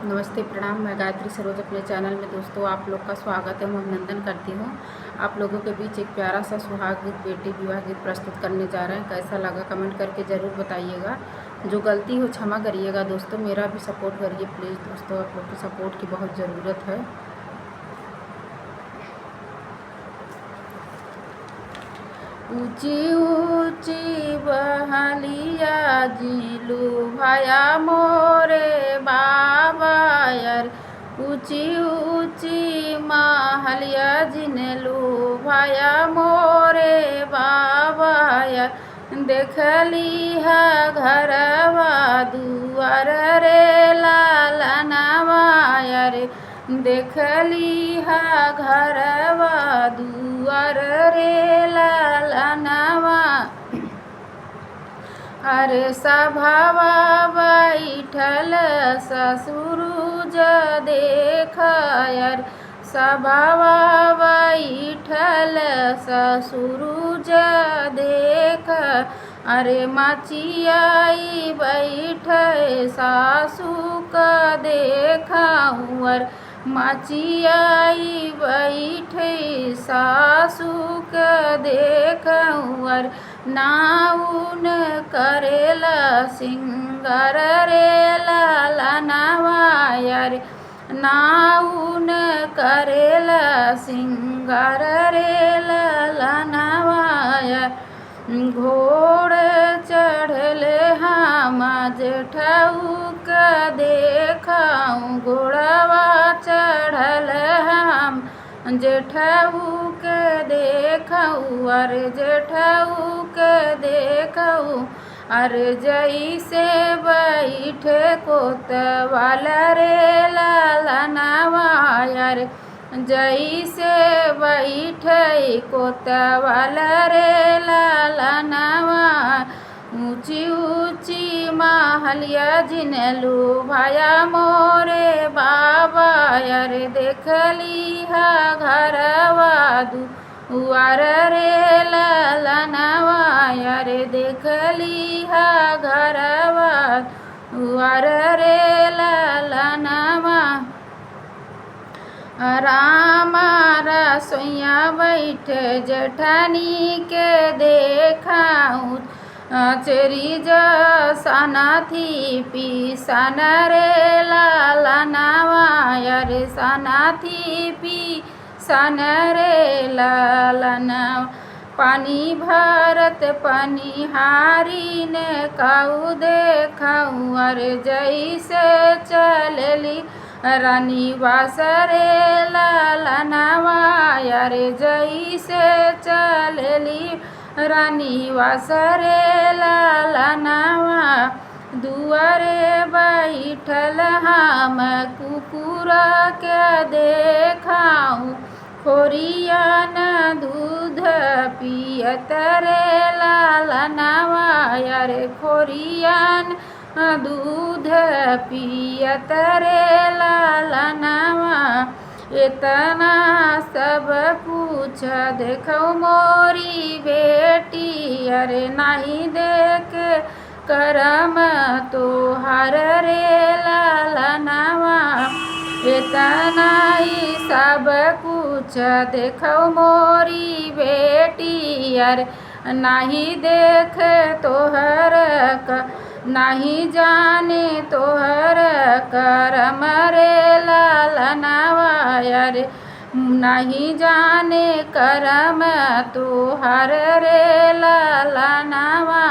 नमस्ते प्रणाम। मैं गायत्री सरोज अपने चैनल में दोस्तों आप लोग का स्वागत एवं अभिनंदन करती हूँ। आप लोगों के बीच एक प्यारा सा सुहाग गीत बेटी विवाह गीत प्रस्तुत करने जा रहे हैं। कैसा लगा कमेंट करके ज़रूर बताइएगा। जो गलती हो क्षमा करिएगा दोस्तों, मेरा भी सपोर्ट करिए प्लीज़ दोस्तों, आप लोग की सपोर्ट की बहुत ज़रूरत है। ऊंची ऊंची बहलिया जिलू भाया मोरे बाबा यार, ऊंची ऊंची महलिया जिनलू भाया मोरे बाबा यार। देखली है घरवा दुआर रे लालनवा यार, देखली है घरवा दुआर रे लालनवा। अरे सभावा बैठल ससुरुज देख यार, सभावा बैठल ससुरुज देख। अरे मचियाई बैठे सासू का देखाऊँ, अर मचियाई बैठे सासू का देखाऊँ। अर नाउन करेला सिंगार रे लालनवा यार, नाउन करेला सिंगार रे लालनवा यार। घोड़ चढ़ल हम जेठऊ का देखाऊँ, घोड़वा चढ़ल हम जेठऊ के देखाऊँ। अरे जेठऊ के देखाऊँ, अरे जैसे बैठे कोतवाल रे लालनवा यार, जैसे बैठे कोतवाल रे लालनवा। ऊंची ऊंची महलिया जिनलू भाया मोरे बाबा यार, देखली है घरवा दुआर रे लालनवा यार, देखली है घरवा दुआर रे लालनवा। राम रसोइया बैठे जेठानी के देखाऊँ, चेरी जसन थी पीसन रे लालनवा यार, सना थी पीसन रे लालनवा। पानी भरत पनिहारी ने काऊ देखाऊँ, अरे जैसे चलली रानी वासरे लालनवा यार, जैसे चलली रानी वासरे लालनवा। दुआरे बैठल हम कुकुर के देखाऊँ, खोरियन दूध पियत रे लालनवा यार, खोरियन दूध पियत रे लालनवा। इतना सब कुछ देखो मोरी बेटी, अरे नहीं देख करम तोहार रे लालनवा। इतना ही सब कुछ देखो मोरी बेटी, अरे नहीं देख तोहर नहीं जाने तोहर करम रे लालनवा यार, नहीं जाने करम तोहर रे लालनवा।